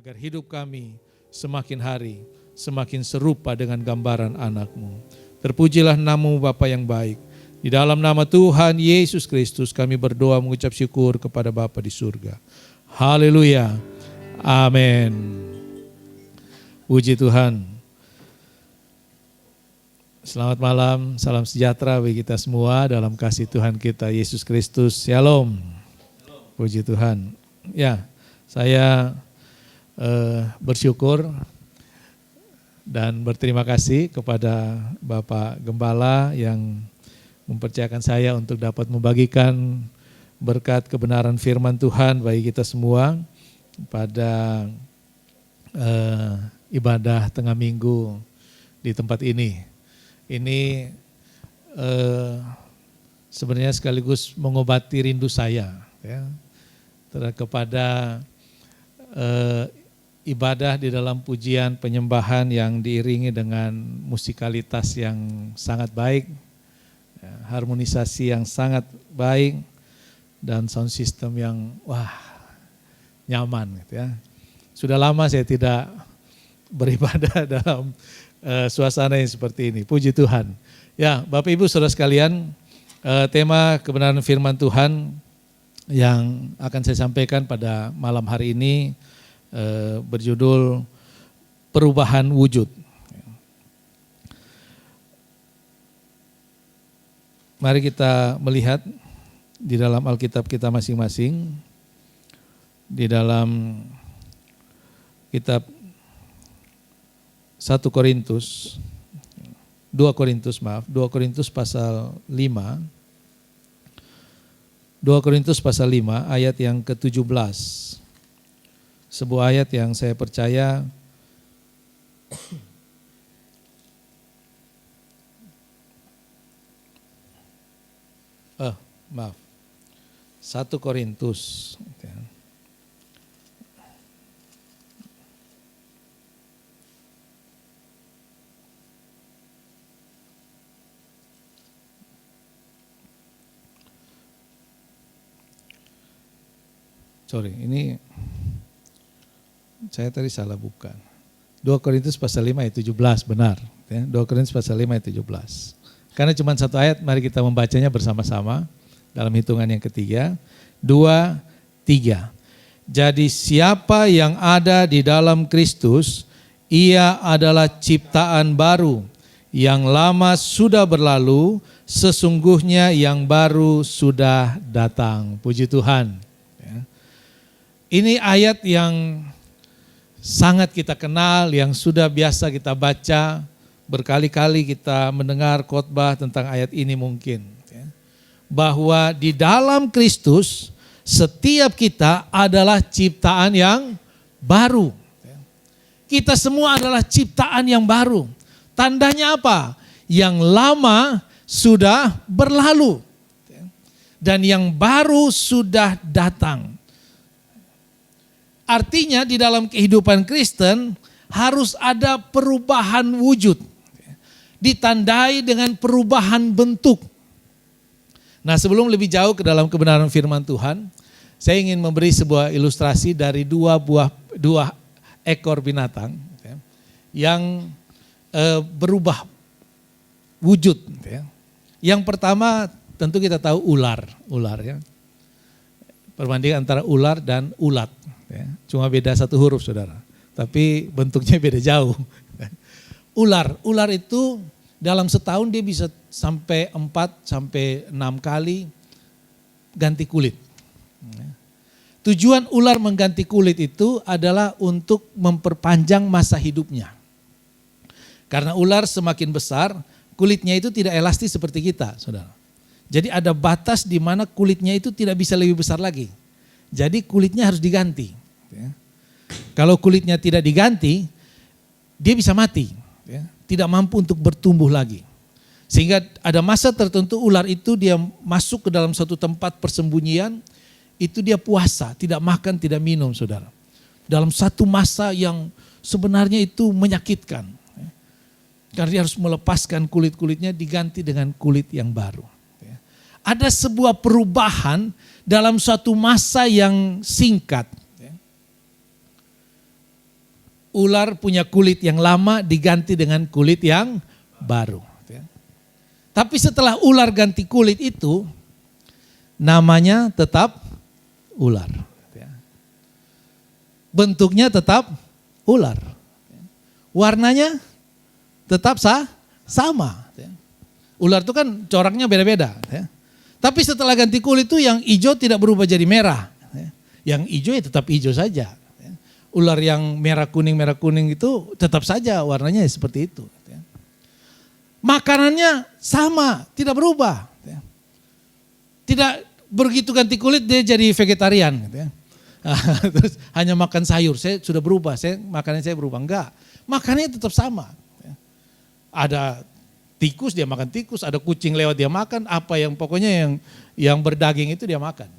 agar hidup kami semakin hari semakin serupa dengan gambaran anak-Mu. Terpujilah nama-Mu Bapa yang baik. Di dalam nama Tuhan Yesus Kristus kami berdoa mengucap syukur kepada Bapa di surga. Haleluya. Amin. Puji Tuhan. Selamat malam, salam sejahtera bagi kita semua dalam kasih Tuhan kita Yesus Kristus. Shalom. Puji Tuhan. Ya, saya bersyukur dan berterima kasih kepada Bapak Gembala yang mempercayakan saya untuk dapat membagikan berkat kebenaran firman Tuhan bagi kita semua pada ibadah tengah minggu di tempat ini. Ini sebenarnya sekaligus mengobati rindu saya ya, kepada ibadah di dalam pujian penyembahan yang diiringi dengan musikalitas yang sangat baik, ya, harmonisasi yang sangat baik, dan sound system yang nyaman gitu ya. Sudah lama saya tidak beribadah dalam suasana yang seperti ini. Puji Tuhan. Ya, Bapak Ibu Saudara sekalian, tema kebenaran firman Tuhan yang akan saya sampaikan pada malam hari ini berjudul perubahan wujud. Mari kita melihat di dalam Alkitab kita masing-masing, di dalam kitab 2 Korintus pasal 5, 2 Korintus pasal 5 ayat yang ke-17. Sebuah ayat yang saya percaya maaf. 1 Korintus. Sorry, ini saya tadi salah bukan. 2 Korintus pasal 5 ayat 17, benar. 2 Korintus pasal 5 ayat 17. Karena cuma satu ayat, mari kita membacanya bersama-sama dalam hitungan yang ketiga. 2, 3. Jadi siapa yang ada di dalam Kristus, ia adalah ciptaan baru. Yang lama sudah berlalu, sesungguhnya yang baru sudah datang. Puji Tuhan. Ini ayat yang sangat kita kenal, yang sudah biasa kita baca, berkali-kali kita mendengar khotbah tentang ayat ini mungkin. Bahwa di dalam Kristus setiap kita adalah ciptaan yang baru. Kita semua adalah ciptaan yang baru. Tandanya apa? Yang lama sudah berlalu dan yang baru sudah datang. Artinya di dalam kehidupan Kristen harus ada perubahan wujud. Ditandai dengan perubahan bentuk. Nah, sebelum lebih jauh ke dalam kebenaran firman Tuhan, saya ingin memberi sebuah ilustrasi dari dua ekor binatang yang berubah wujud. Yang pertama tentu kita tahu ular ya. Perbandingan antara ular dan ulat. Ya, cuma beda satu huruf saudara, tapi bentuknya beda jauh. Ular itu dalam setahun dia bisa sampai 4 sampai 6 kali ganti kulit. Tujuan ular mengganti kulit itu adalah untuk memperpanjang masa hidupnya. Karena ular semakin besar, kulitnya itu tidak elastis seperti kita, saudara. Jadi ada batas di mana kulitnya itu tidak bisa lebih besar lagi. Jadi kulitnya harus diganti. Kalau kulitnya tidak diganti, dia bisa mati, tidak mampu untuk bertumbuh lagi. Sehingga ada masa tertentu ular itu dia masuk ke dalam suatu tempat persembunyian, itu dia puasa, tidak makan, tidak minum, saudara. Dalam satu masa yang sebenarnya itu menyakitkan. Karena dia harus melepaskan kulit-kulitnya diganti dengan kulit yang baru. Ada sebuah perubahan dalam suatu masa yang singkat. ular punya kulit yang lama diganti dengan kulit yang baru. Tapi setelah ular ganti kulit itu, namanya tetap ular. Bentuknya tetap ular. Warnanya tetap sama. Ular itu kan coraknya beda-beda. Tapi setelah ganti kulit itu yang hijau tidak berubah jadi merah. Yang hijau ya tetap hijau saja. Ular yang merah kuning itu tetap saja warnanya seperti itu. Makanannya sama, tidak berubah. Tidak begitu ganti kulit dia jadi vegetarian. Terus hanya makan sayur, saya sudah berubah, makanannya saya berubah. Enggak, makanannya tetap sama. Ada tikus dia makan tikus, ada kucing lewat dia makan, apa yang pokoknya yang berdaging itu dia makan.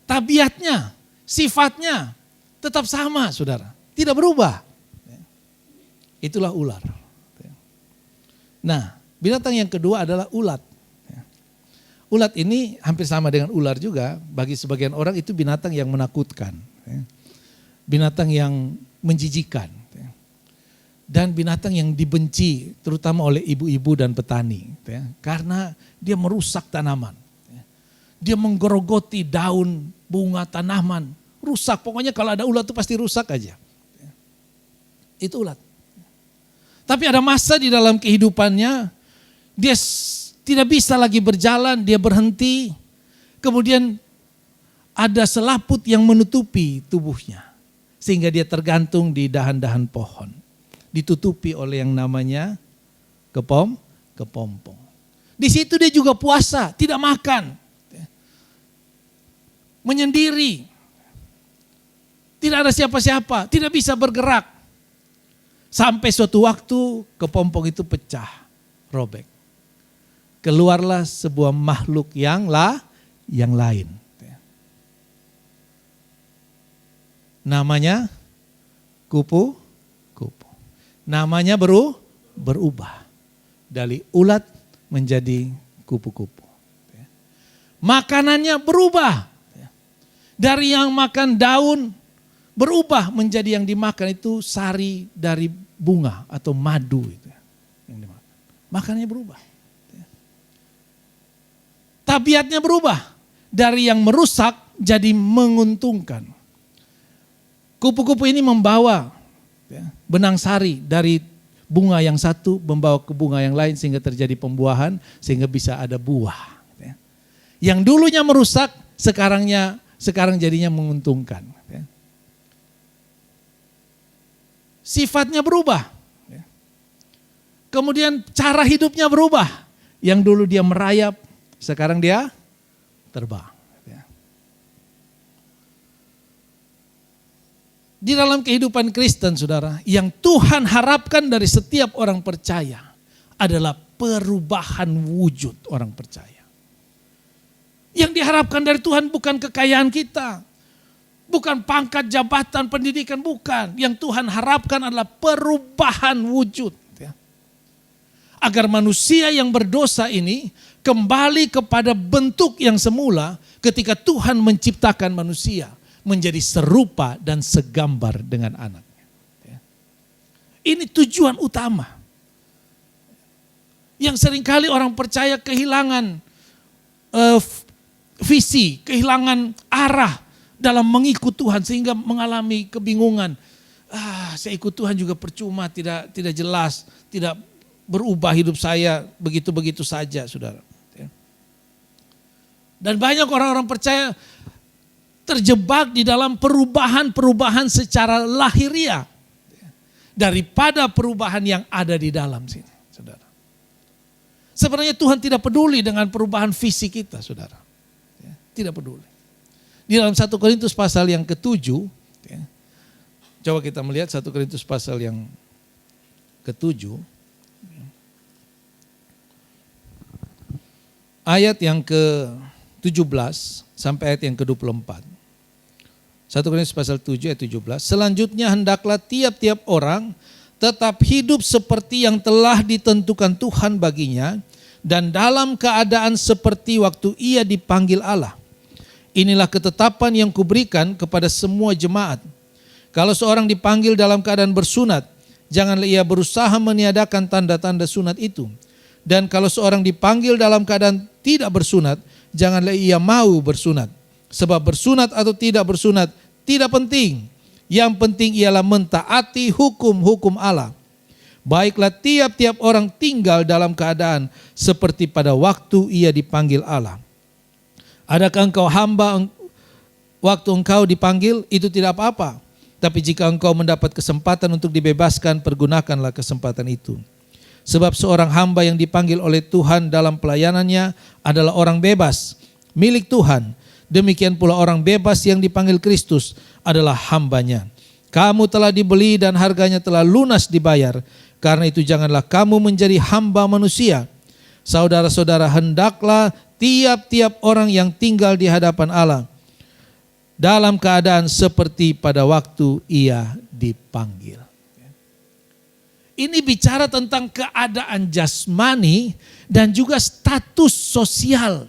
Tabiatnya, sifatnya tetap sama, saudara, tidak berubah. Itulah ular. Nah, binatang yang kedua adalah ulat. Ulat ini hampir sama dengan ular juga, bagi sebagian orang itu binatang yang menakutkan. Binatang yang menjijikan. Dan binatang yang dibenci terutama oleh ibu-ibu dan petani. Karena dia merusak tanaman. Dia menggerogoti daun, bunga, tanaman. Rusak, pokoknya kalau ada ulat itu pasti rusak aja. Itu ulat. Tapi ada masa di dalam kehidupannya, dia tidak bisa lagi berjalan, dia berhenti. Kemudian ada selaput yang menutupi tubuhnya. Sehingga dia tergantung di dahan-dahan pohon. Ditutupi oleh yang namanya kepompong. Di situ dia juga puasa, tidak makan. Menyendiri. Tidak ada siapa-siapa, tidak bisa bergerak. Sampai suatu waktu kepompong itu pecah, robek. Keluarlah sebuah makhluk yang lain. Namanya kupu-kupu. Namanya berubah. Dari ulat menjadi kupu-kupu. Makanannya berubah. Dari yang makan daun berubah menjadi yang dimakan itu sari dari bunga atau madu itu yang dimakan. Makanannya berubah. Tabiatnya berubah dari yang merusak jadi menguntungkan. Kupu-kupu ini membawa benang sari dari bunga yang satu membawa ke bunga yang lain sehingga terjadi pembuahan sehingga bisa ada buah. Yang dulunya merusak sekarang jadinya menguntungkan. Sifatnya berubah. Kemudian cara hidupnya berubah. Yang dulu dia merayap, sekarang dia terbang. Di dalam kehidupan Kristen, saudara, yang Tuhan harapkan dari setiap orang percaya adalah perubahan wujud orang percaya. Yang diharapkan dari Tuhan bukan kekayaan kita, bukan pangkat, jabatan, pendidikan, bukan. Yang Tuhan harapkan adalah perubahan wujud. Agar manusia yang berdosa ini kembali kepada bentuk yang semula ketika Tuhan menciptakan manusia. Menjadi serupa dan segambar dengan anaknya. Ini tujuan utama. Yang seringkali orang percaya kehilangan visi, kehilangan arah dalam mengikut Tuhan sehingga mengalami kebingungan. Saya ikut Tuhan juga percuma, tidak jelas, tidak berubah hidup saya begitu-begitu saja, saudara. Dan banyak orang-orang percaya terjebak di dalam perubahan-perubahan secara lahiriah daripada perubahan yang ada di dalam sini, saudara. Sebenarnya Tuhan tidak peduli dengan perubahan fisik kita, saudara. Tidak peduli. Di dalam 1 Korintus pasal yang ke-7, coba kita melihat 1 Korintus pasal yang ke-7, ayat yang ke-17 sampai ayat yang ke-24. 1 Korintus pasal 7 ayat 17. Selanjutnya hendaklah tiap-tiap orang tetap hidup seperti yang telah ditentukan Tuhan baginya dan dalam keadaan seperti waktu ia dipanggil Allah. Inilah ketetapan yang kuberikan kepada semua jemaat. Kalau seorang dipanggil dalam keadaan bersunat, janganlah ia berusaha meniadakan tanda-tanda sunat itu. Dan kalau seorang dipanggil dalam keadaan tidak bersunat, janganlah ia mau bersunat. Sebab bersunat atau tidak bersunat tidak penting. Yang penting ialah mentaati hukum-hukum Allah. Baiklah tiap-tiap orang tinggal dalam keadaan seperti pada waktu ia dipanggil Allah. Adakah engkau hamba waktu engkau dipanggil? Itu tidak apa-apa. Tapi jika engkau mendapat kesempatan untuk dibebaskan, pergunakanlah kesempatan itu. Sebab seorang hamba yang dipanggil oleh Tuhan dalam pelayanannya adalah orang bebas, milik Tuhan. Demikian pula orang bebas yang dipanggil Kristus adalah hambanya. Kamu telah dibeli dan harganya telah lunas dibayar. Karena itu janganlah kamu menjadi hamba manusia. Saudara-saudara, hendaklah tiap-tiap orang yang tinggal di hadapan Allah dalam keadaan seperti pada waktu ia dipanggil. Ini bicara tentang keadaan jasmani dan juga status sosial.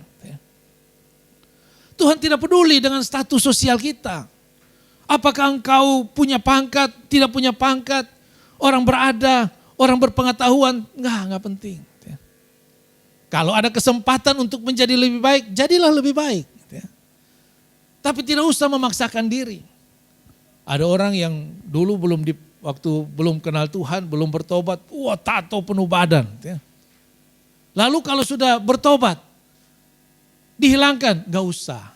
Tuhan tidak peduli dengan status sosial kita. Apakah engkau punya pangkat, tidak punya pangkat, orang berada, orang berpengetahuan, enggak penting. Kalau ada kesempatan untuk menjadi lebih baik, jadilah lebih baik. Tapi tidak usah memaksakan diri. Ada orang yang dulu waktu belum kenal Tuhan, belum bertobat, tato penuh badan. Lalu kalau sudah bertobat, dihilangkan, gak usah.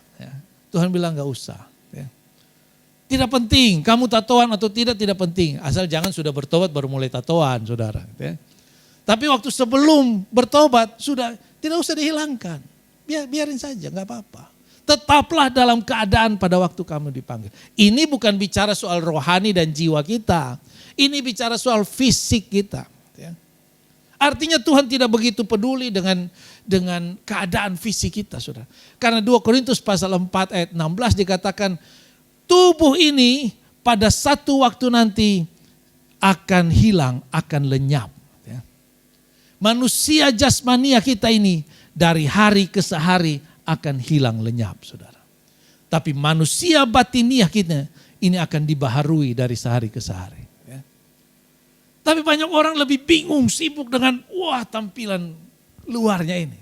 Tuhan bilang gak usah. Tidak penting, kamu tatoan atau tidak penting. Asal jangan sudah bertobat baru mulai tatoan, saudara. Tapi waktu sebelum bertobat, sudah tidak usah dihilangkan. Biarin saja, gak apa-apa. Tetaplah dalam keadaan pada waktu kamu dipanggil. Ini bukan bicara soal rohani dan jiwa kita. Ini bicara soal fisik kita. Artinya Tuhan tidak begitu peduli dengan keadaan fisik kita, saudara. Karena 2 Korintus pasal 4 ayat 16 dikatakan, tubuh ini pada satu waktu nanti akan hilang, akan lenyap. Manusia jasmania kita ini dari hari ke hari akan hilang lenyap, saudara. Tapi manusia batiniah kita ini akan dibaharui dari sehari ke sehari. Tapi banyak orang lebih bingung, sibuk dengan tampilan luarnya ini.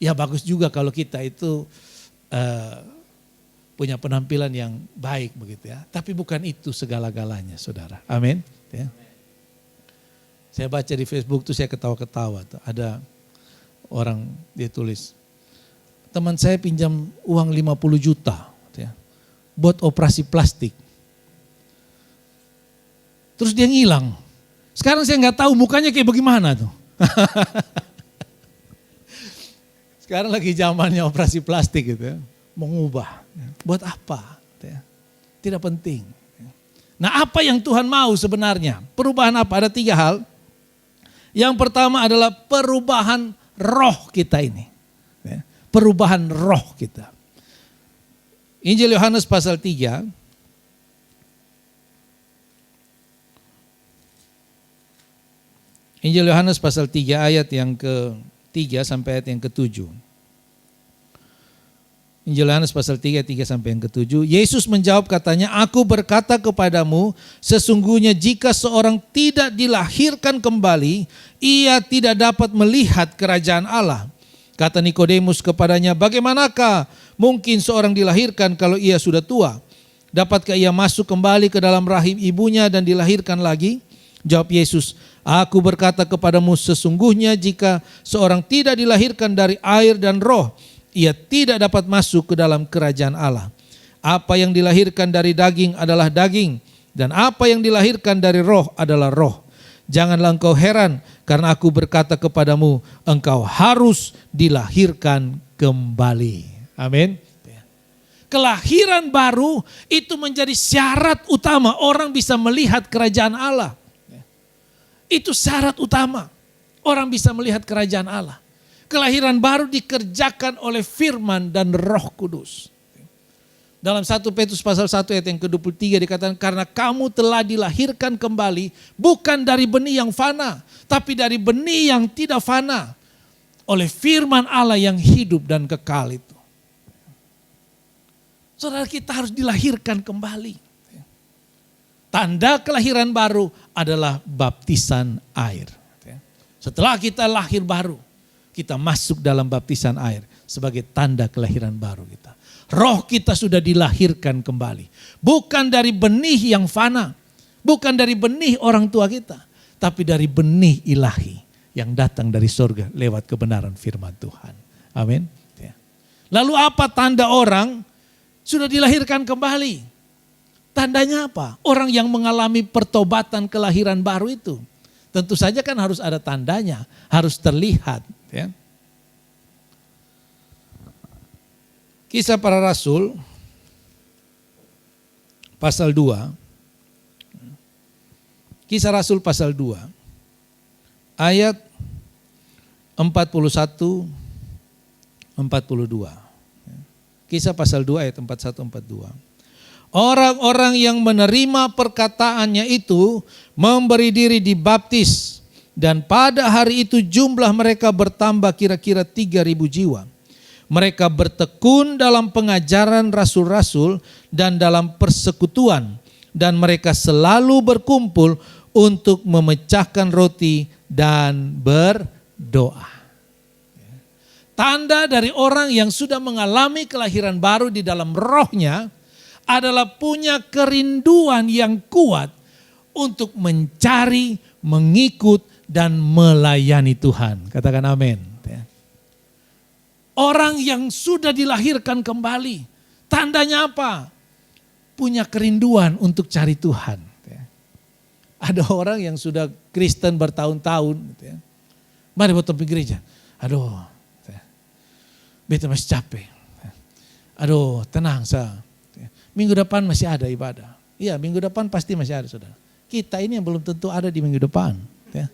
Ya bagus juga kalau kita itu punya penampilan yang baik begitu ya. Tapi bukan itu segala-galanya, saudara. Amin. Ya. Saya baca di Facebook tuh saya ketawa-ketawa. Ada orang dia tulis, teman saya pinjam uang 50 juta ya, buat operasi plastik. Terus dia ngilang. Sekarang saya nggak tahu mukanya kayak bagaimana tuh. Sekarang lagi zamannya operasi plastik gitu ya. Mengubah. Buat apa? Tidak penting. Nah, apa yang Tuhan mau sebenarnya? Perubahan apa? Ada 3 hal. Yang pertama adalah perubahan roh kita ini. Perubahan roh kita. Injil Yohanes pasal 3. Injil Yohanes pasal 3 ayat yang ke-3 sampai ayat yang ke-7. Injil Yohanes pasal 3 sampai yang ke-7. Yesus menjawab katanya, aku berkata kepadamu, sesungguhnya jika seorang tidak dilahirkan kembali, ia tidak dapat melihat kerajaan Allah. Kata Nikodemus kepadanya, bagaimanakah mungkin seorang dilahirkan kalau ia sudah tua? Dapatkah ia masuk kembali ke dalam rahim ibunya dan dilahirkan lagi? Jawab Yesus, aku berkata kepadamu sesungguhnya jika seorang tidak dilahirkan dari air dan roh, ia tidak dapat masuk ke dalam kerajaan Allah. Apa yang dilahirkan dari daging adalah daging, dan apa yang dilahirkan dari roh adalah roh. Janganlah engkau heran karena aku berkata kepadamu, engkau harus dilahirkan kembali. Amin. Kelahiran baru itu menjadi syarat utama orang bisa melihat kerajaan Allah. Itu syarat utama orang bisa melihat kerajaan Allah. Kelahiran baru dikerjakan oleh firman dan Roh Kudus. Dalam 1 Petrus pasal 1 ayat yang ke-23 dikatakan, karena kamu telah dilahirkan kembali bukan dari benih yang fana, tapi dari benih yang tidak fana, oleh firman Allah yang hidup dan kekal itu. Saudara, kita harus dilahirkan kembali. Tanda kelahiran baru adalah baptisan air. Setelah kita lahir baru, kita masuk dalam baptisan air sebagai tanda kelahiran baru kita. Roh kita sudah dilahirkan kembali. Bukan dari benih yang fana, bukan dari benih orang tua kita, tapi dari benih ilahi yang datang dari surga lewat kebenaran firman Tuhan. Amin. Lalu apa tanda orang sudah dilahirkan kembali? Tandanya apa? Orang yang mengalami pertobatan kelahiran baru itu. Tentu saja kan harus ada tandanya, harus terlihat. Ya. Kisah Para Rasul, pasal 2. Kisah Rasul pasal 2, ayat 41, 42. Kisah pasal 2 ayat 41, 42. Orang-orang yang menerima perkataannya itu memberi diri dibaptis, dan pada hari itu jumlah mereka bertambah kira-kira 3.000 jiwa. Mereka bertekun dalam pengajaran rasul-rasul dan dalam persekutuan, dan mereka selalu berkumpul untuk memecahkan roti dan berdoa. Tanda dari orang yang sudah mengalami kelahiran baru di dalam rohnya adalah punya kerinduan yang kuat untuk mencari, mengikut, dan melayani Tuhan. Katakan amin. Orang yang sudah dilahirkan kembali, tandanya apa? Punya kerinduan untuk cari Tuhan. Ada orang yang sudah Kristen bertahun-tahun. Mari potong di gereja. Aduh, beta masih capek. Aduh, tenang sa. Minggu depan masih ada ibadah. Iya, minggu depan pasti masih ada, saudara. Kita ini yang belum tentu ada di minggu depan. Ya.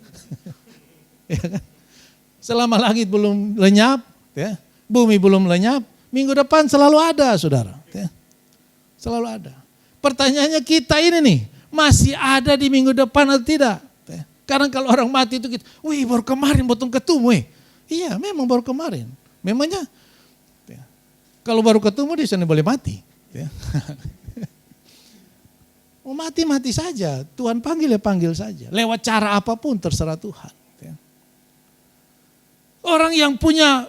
Ya kan? Selama langit belum lenyap, ya, bumi belum lenyap, minggu depan selalu ada, saudara. Ya. Selalu ada. Pertanyaannya kita ini nih, masih ada di minggu depan atau tidak? Ya. Karena kalau orang mati itu kita, wih baru kemarin potong ketemu. Iya, memang baru kemarin. Memangnya, ya. Kalau baru ketemu dia sana boleh mati. Ya. Mau mati saja, Tuhan panggil ya panggil saja. Lewat cara apapun terserah Tuhan. Ya. Orang yang punya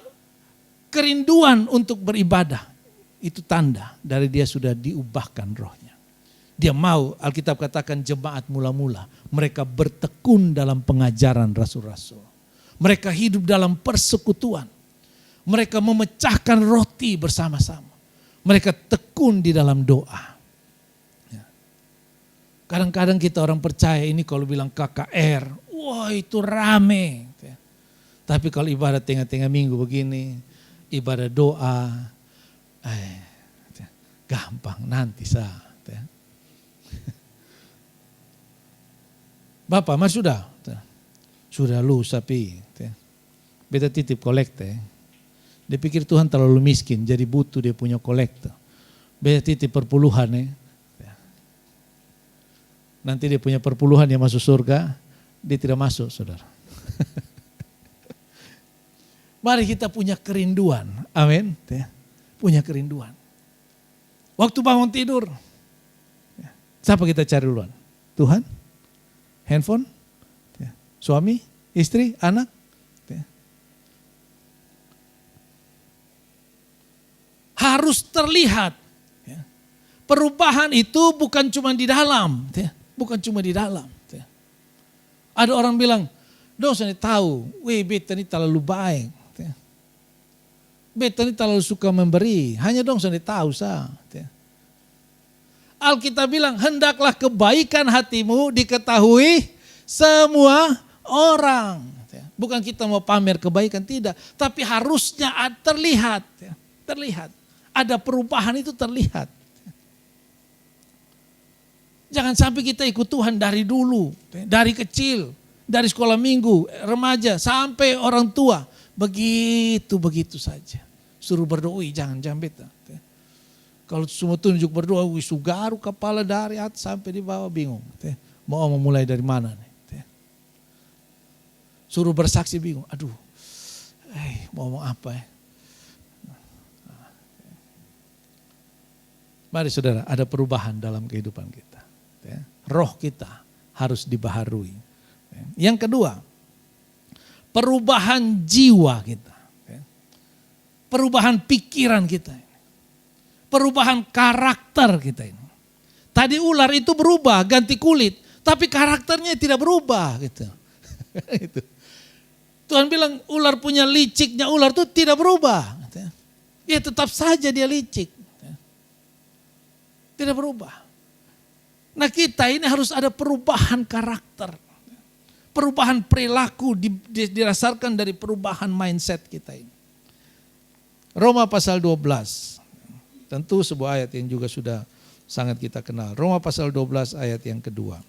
kerinduan untuk beribadah, itu tanda dari dia sudah diubahkan rohnya. Dia mau, Alkitab katakan jemaat mula-mula, mereka bertekun dalam pengajaran rasul-rasul. Mereka hidup dalam persekutuan. Mereka memecahkan roti bersama-sama. Mereka tekun di dalam doa. Kadang-kadang kita orang percaya ini kalau bilang KKR, wah itu rame. Tapi kalau ibadah tengah-tengah minggu begini, ibadah doa, gampang nanti sah. Bapak mas sudah? Sudah lu sapi. Beta titip kolekte. Dia pikir Tuhan terlalu miskin, jadi butuh dia punya kolektor. Beta titip perpuluhan Nanti dia punya perpuluhan yang masuk surga, dia tidak masuk, saudara. Mari kita punya kerinduan, amin. Punya kerinduan. Waktu bangun tidur, siapa kita cari duluan? Tuhan? Handphone? Suami? Istri? Anak? Harus terlihat. Perubahan itu bukan cuma di dalam. Bukan cuma di dalam. Ada orang bilang, dong saya tahu, beta ini terlalu baik. Beta ini terlalu suka memberi. Hanya dong saya tahu sah. Alkitab bilang, hendaklah kebaikan hatimu diketahui semua orang. Bukan kita mau pamer kebaikan, tidak. Tapi harusnya terlihat. Terlihat. Ada perubahan itu terlihat. Jangan sampai kita ikut Tuhan dari dulu, dari kecil, dari sekolah minggu, remaja, sampai orang tua. Begitu saja. Suruh berdoa, jangan beta. Kalau semua tunjuk berdoa, sugaru kepala dari atas sampai di bawah bingung. Mau memulai dari mana nih? Suruh bersaksi bingung, aduh, mau ngomong apa ya? Mari saudara, ada perubahan dalam kehidupan kita. roh kita harus dibaharui. Yang kedua, perubahan jiwa kita. Perubahan pikiran kita. Perubahan karakter kita ini. Tadi ular itu berubah, ganti kulit, tapi karakternya tidak berubah gitu. Tuhan bilang ular punya liciknya ular itu tidak berubah. Ya tetap saja dia licik. Tidak berubah. Nah kita ini harus ada perubahan karakter. Perubahan perilaku didasarkan dari perubahan mindset kita ini. Roma pasal 12. Tentu sebuah ayat yang juga sudah sangat kita kenal. Roma pasal 12 ayat yang kedua.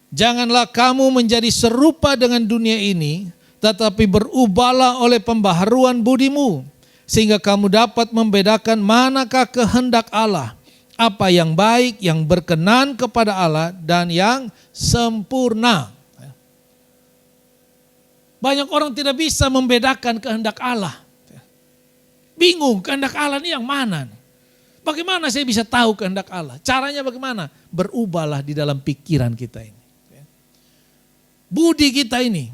Janganlah kamu menjadi serupa dengan dunia ini, tetapi berubahlah oleh pembaharuan budimu, sehingga kamu dapat membedakan manakah kehendak Allah, apa yang baik, yang berkenan kepada Allah, dan yang sempurna. Banyak orang tidak bisa membedakan kehendak Allah. Bingung kehendak Allah ini yang mana? Bagaimana saya bisa tahu kehendak Allah? Caranya bagaimana? Berubahlah di dalam pikiran kita ini. Budi kita ini.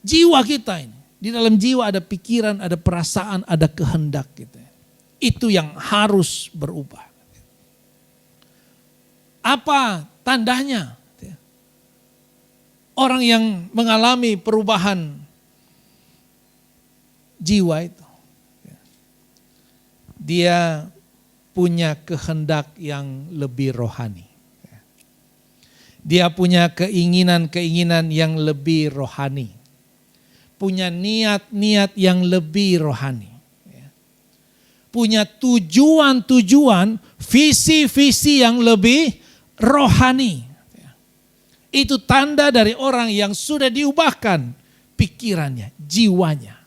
Jiwa kita ini. Di dalam jiwa ada pikiran, ada perasaan, ada kehendak kita. Itu yang harus berubah. Apa tandanya? Orang yang mengalami perubahan jiwa itu, dia punya kehendak yang lebih rohani. Dia punya keinginan-keinginan yang lebih rohani. Punya niat-niat yang lebih rohani. Punya tujuan-tujuan, visi-visi yang lebih rohani. Itu tanda dari orang yang sudah diubahkan pikirannya, jiwanya.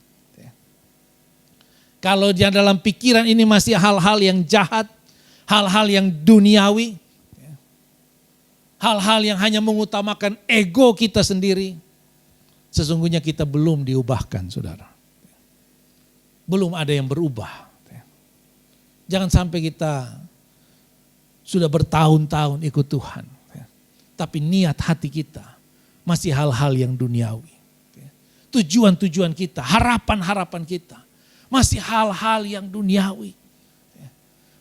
Kalau di dalam pikiran ini masih hal-hal yang jahat, hal-hal yang duniawi, hal-hal yang hanya mengutamakan ego kita sendiri, sesungguhnya kita belum diubahkan, saudara. Belum ada yang berubah. Jangan sampai kita sudah bertahun-tahun ikut Tuhan, tapi niat hati kita masih hal-hal yang duniawi. Tujuan-tujuan kita, harapan-harapan kita masih hal-hal yang duniawi.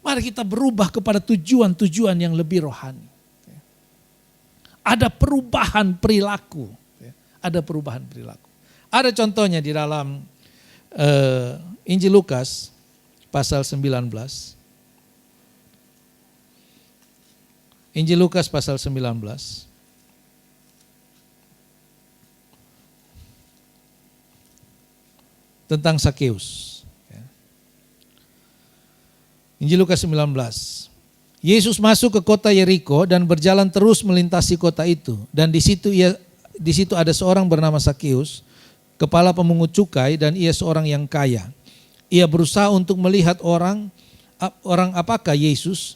Mari kita berubah kepada tujuan-tujuan yang lebih rohani. Ada perubahan perilaku. Ada perubahan perilaku. Ada contohnya di dalam Injil Lukas pasal 19. Injil Lukas pasal 19. Tentang Sakeus. Injil Lukas 19. Yesus masuk ke kota Yeriko dan berjalan terus melintasi kota itu. Dan di situ ada seorang bernama Sakeus, kepala pemungut cukai, dan ia seorang yang kaya. Ia berusaha untuk melihat orang apakah Yesus,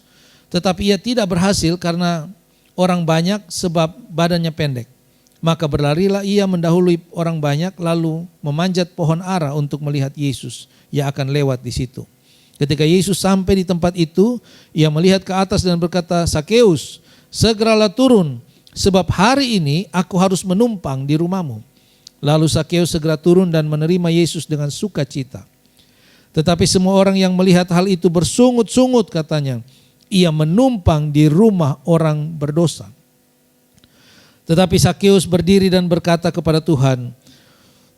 tetapi ia tidak berhasil karena orang banyak sebab badannya pendek. Maka berlarilah ia mendahului orang banyak lalu memanjat pohon ara untuk melihat Yesus yang akan lewat di situ. Ketika Yesus sampai di tempat itu, ia melihat ke atas dan berkata, Sakeus, segeralah turun sebab hari ini aku harus menumpang di rumahmu. Lalu Sakeus segera turun dan menerima Yesus dengan sukacita. Tetapi semua orang yang melihat hal itu bersungut-sungut katanya, ia menumpang di rumah orang berdosa. Tetapi Sakeus berdiri dan berkata kepada Tuhan,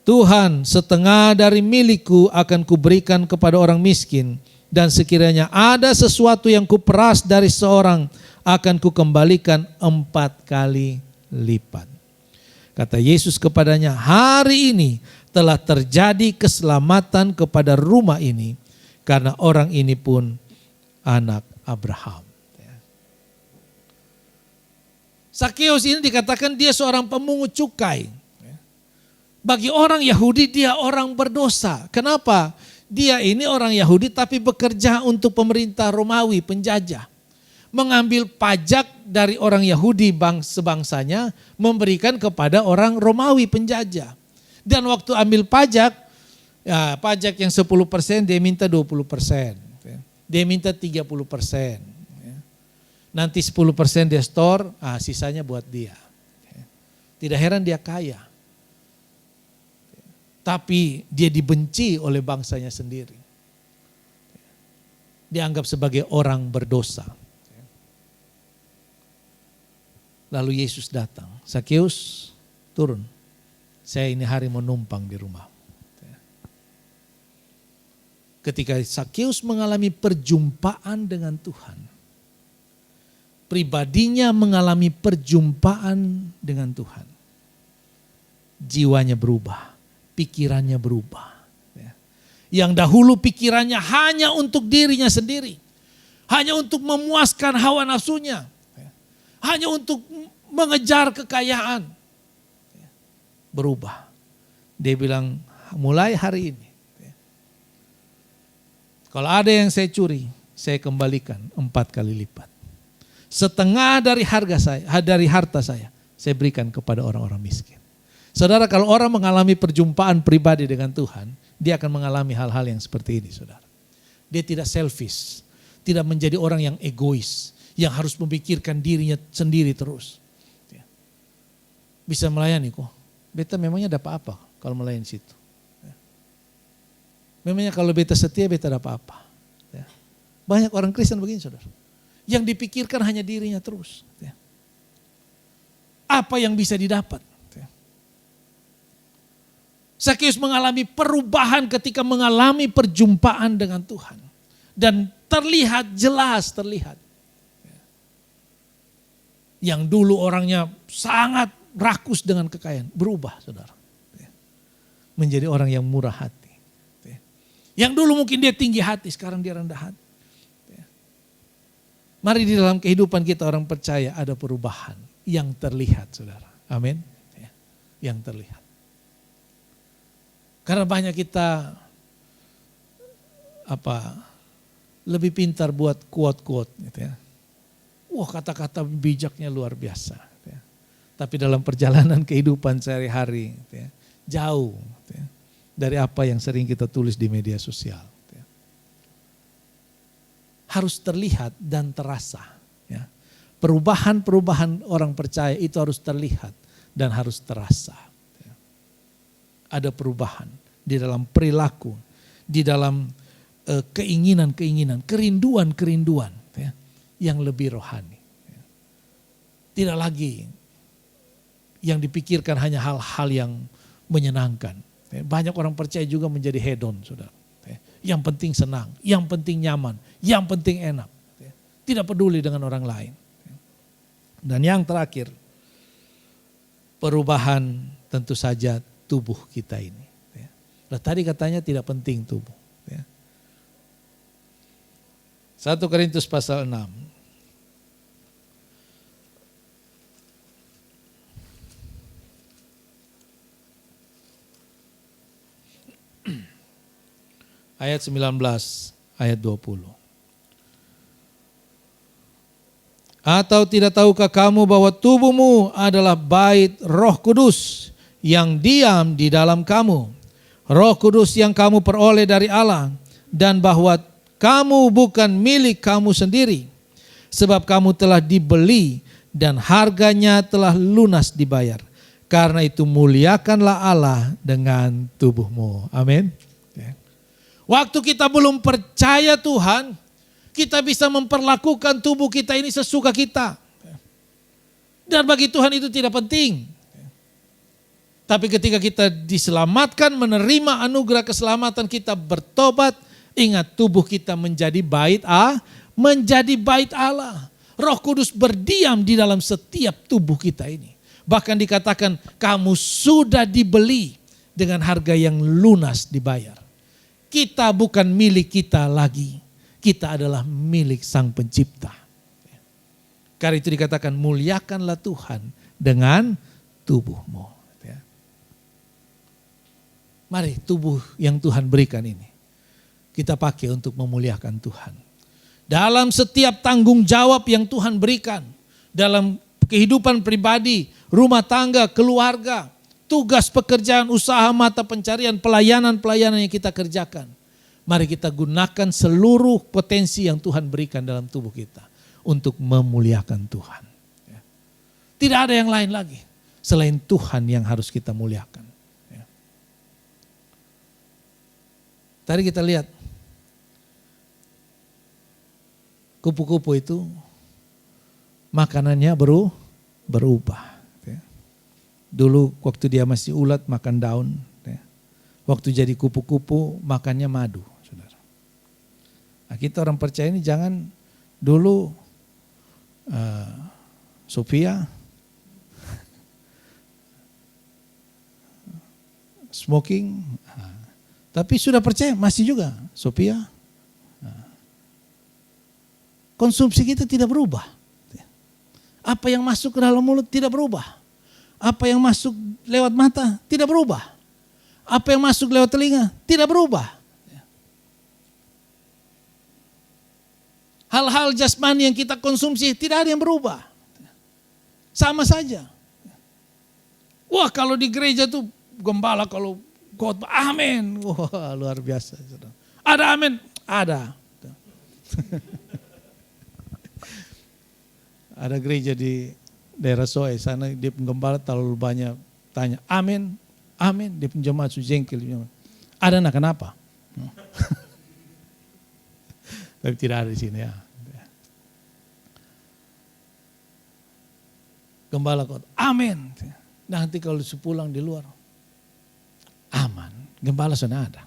Tuhan, setengah dari milikku akan kuberikan kepada orang miskin, dan sekiranya ada sesuatu yang kuperas dari seorang, akan kukembalikan 4 kali lipat. Kata Yesus kepadanya, hari ini telah terjadi keselamatan kepada rumah ini, karena orang ini pun anak Abraham. Sakeus ini dikatakan dia seorang pemungut cukai. Bagi orang Yahudi dia orang berdosa. Kenapa? Dia ini orang Yahudi tapi bekerja untuk pemerintah Romawi, penjajah. Mengambil pajak dari orang Yahudi sebangsanya, memberikan kepada orang Romawi penjajah. Dan waktu ambil pajak, ya pajak yang 10% dia minta 20%. Dia minta 30%. Nanti 10% dia store, sisanya buat dia. Tidak heran dia kaya. Tapi dia dibenci oleh bangsanya sendiri. Dianggap sebagai orang berdosa. Lalu Yesus datang. Sakeus, turun. Saya ini hari mau numpang di rumah. Ketika Sakeus mengalami perjumpaan dengan Tuhan. Pribadinya mengalami perjumpaan dengan Tuhan. Jiwanya berubah. Pikirannya berubah. Yang dahulu pikirannya hanya untuk dirinya sendiri. Hanya untuk memuaskan hawa nafsunya. Hanya untuk mengejar kekayaan. Berubah. Dia bilang, mulai hari ini. Kalau ada yang saya curi, saya kembalikan 4 kali lipat. Setengah dari harta saya berikan kepada orang-orang miskin. Saudara, kalau orang mengalami perjumpaan pribadi dengan Tuhan, dia akan mengalami hal-hal yang seperti ini, saudara. Dia tidak selfish, tidak menjadi orang yang egois, yang harus memikirkan dirinya sendiri terus. Bisa melayani kok. Beta memangnya dapat apa kalau melayani situ? Memangnya kalau beta setia, beta dapat apa? Banyak orang Kristen begini, saudara. Yang dipikirkan hanya dirinya terus. Apa yang bisa didapat? Sakeus mengalami perubahan ketika mengalami perjumpaan dengan Tuhan. Dan jelas terlihat. Yang dulu orangnya sangat rakus dengan kekayaan. Berubah, saudara. Menjadi orang yang murah hati. Yang dulu mungkin dia tinggi hati, sekarang dia rendah hati. Mari di dalam kehidupan kita orang percaya ada perubahan yang terlihat, saudara. Amin. Yang terlihat. Karena banyak kita lebih pintar buat quote-quote gitu ya. Wah, kata-kata bijaknya luar biasa. Gitu ya. Tapi dalam perjalanan kehidupan sehari-hari gitu ya, jauh gitu ya, dari apa yang sering kita tulis di media sosial. Gitu ya. Harus terlihat dan terasa. Ya. Perubahan-perubahan orang percaya itu harus terlihat dan harus terasa. Ada perubahan di dalam perilaku, di dalam keinginan-keinginan, kerinduan-kerinduan ya, yang lebih rohani. Ya. Tidak lagi yang dipikirkan hanya hal-hal yang menyenangkan. Ya. Banyak orang percaya juga menjadi hedon, saudara. Ya. Yang penting senang, yang penting nyaman, yang penting enak. Ya. Tidak peduli dengan orang lain. Ya. Dan yang terakhir, perubahan tentu saja tubuh kita ini. Ya. Nah, tadi katanya tidak penting tubuh. Ya. 1 Korintus pasal 6. Ayat 19, ayat 20. Atau tidak tahukah kamu bahwa tubuhmu adalah bait Roh Kudus yang diam di dalam kamu, Roh Kudus yang kamu peroleh dari Allah, dan bahwa kamu bukan milik kamu sendiri, sebab kamu telah dibeli dan harganya telah lunas dibayar. Karena itu muliakanlah Allah dengan tubuhmu. Amin. Waktu kita belum percaya Tuhan, kita bisa memperlakukan tubuh kita ini sesuka kita. Dan bagi Tuhan itu tidak penting. Tapi ketika kita diselamatkan, menerima anugerah keselamatan, kita bertobat, ingat tubuh kita menjadi bait Allah. Roh Kudus berdiam di dalam setiap tubuh kita ini. Bahkan dikatakan kamu sudah dibeli dengan harga yang lunas dibayar. Kita bukan milik kita lagi. Kita adalah milik Sang Pencipta. Karena itu dikatakan muliakanlah Tuhan dengan tubuhmu. Mari tubuh yang Tuhan berikan ini kita pakai untuk memuliakan Tuhan. Dalam setiap tanggung jawab yang Tuhan berikan. Dalam kehidupan pribadi, rumah tangga, keluarga, tugas pekerjaan, usaha, mata pencarian, pelayanan-pelayanan yang kita kerjakan. Mari kita gunakan seluruh potensi yang Tuhan berikan dalam tubuh kita untuk memuliakan Tuhan. Tidak ada yang lain lagi selain Tuhan yang harus kita muliakan. Tadi kita lihat kupu-kupu itu makanannya berubah. Dulu waktu dia masih ulat makan daun, waktu jadi kupu-kupu makannya madu, saudara. Nah, kita orang percaya ini jangan dulu Sophia smoking, tapi sudah percaya masih juga Sophia. Konsumsi kita tidak berubah. Apa yang masuk ke dalam mulut tidak berubah. Apa yang masuk lewat mata tidak berubah. Apa yang masuk lewat telinga tidak berubah. Hal-hal jasmani yang kita konsumsi tidak ada yang berubah. Sama saja. Wah, kalau di gereja tuh gembala kalau khotbah amin. Wah, luar biasa. Ada amin? Ada. Ada gereja di daerah Soe sana, dia penggembala terlalu banyak tanya amin, amin, dia penjemaat sujengkel. Ada nak kenapa? Tapi tidak ada di sini ya. Gembala kota, amin. Nanti kalau sepulang di luar, aman. Gembala sudah ada.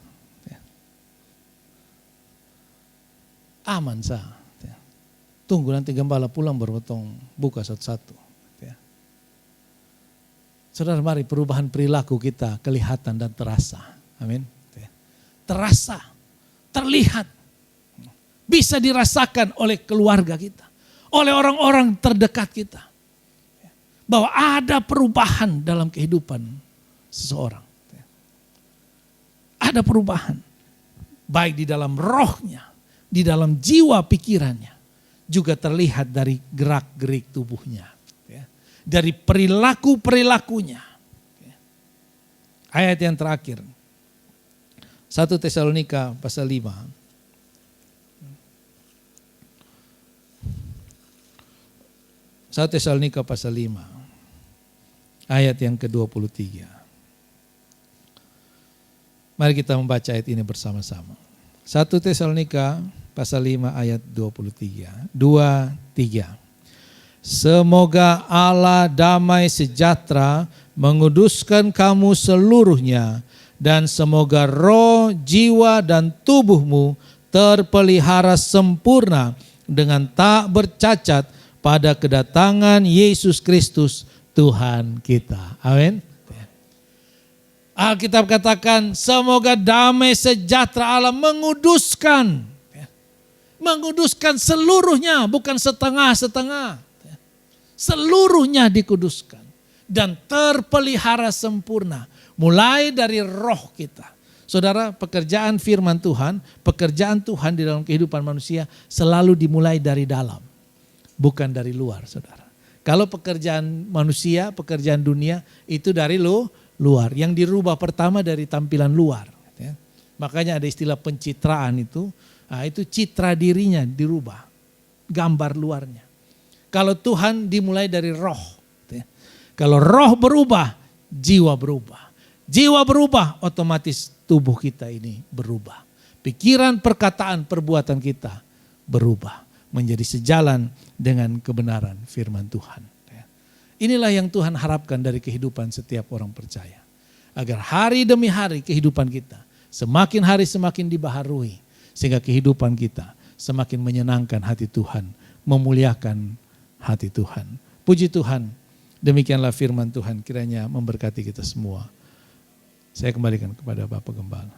Aman sah. Tunggu nanti gembala pulang baru potong buka satu-satu. Saudara, mari perubahan perilaku kita kelihatan dan terasa. Amin. Terasa, terlihat, bisa dirasakan oleh keluarga kita, oleh orang-orang terdekat kita. Bahwa ada perubahan dalam kehidupan seseorang. Ada perubahan. Baik di dalam rohnya, di dalam jiwa pikirannya. Juga terlihat dari gerak-gerik tubuhnya. Dari perilaku-perilakunya. Ayat yang terakhir. 1 Tesalonika pasal 5. 1 Tesalonika pasal 5. Ayat yang ke-23. Mari kita membaca ayat ini bersama-sama. 1 Tesalonika pasal 5 ayat 23. 2-3. Semoga Allah damai sejahtera menguduskan kamu seluruhnya, dan semoga roh, jiwa, dan tubuhmu terpelihara sempurna dengan tak bercacat pada kedatangan Yesus Kristus Tuhan kita. Amin. Alkitab katakan semoga damai sejahtera Allah menguduskan. Menguduskan seluruhnya, bukan setengah-setengah. Seluruhnya dikuduskan dan terpelihara sempurna mulai dari roh kita. Saudara, pekerjaan firman Tuhan, pekerjaan Tuhan di dalam kehidupan manusia selalu dimulai dari dalam, bukan dari luar, saudara. Kalau pekerjaan manusia, pekerjaan dunia itu dari luar, yang dirubah pertama dari tampilan luar. Makanya ada istilah pencitraan itu, nah itu citra dirinya dirubah, gambar luarnya. Kalau Tuhan dimulai dari roh. Kalau roh berubah, jiwa berubah. Jiwa berubah, otomatis tubuh kita ini berubah. Pikiran, perkataan, perbuatan kita berubah. Menjadi sejalan dengan kebenaran firman Tuhan. Inilah yang Tuhan harapkan dari kehidupan setiap orang percaya. Agar hari demi hari kehidupan kita semakin hari semakin dibaharui. Sehingga kehidupan kita semakin menyenangkan hati Tuhan. Memuliakan hati Tuhan. Puji Tuhan, demikianlah firman Tuhan, kiranya memberkati kita semua. Saya kembalikan kepada Bapak Gembala.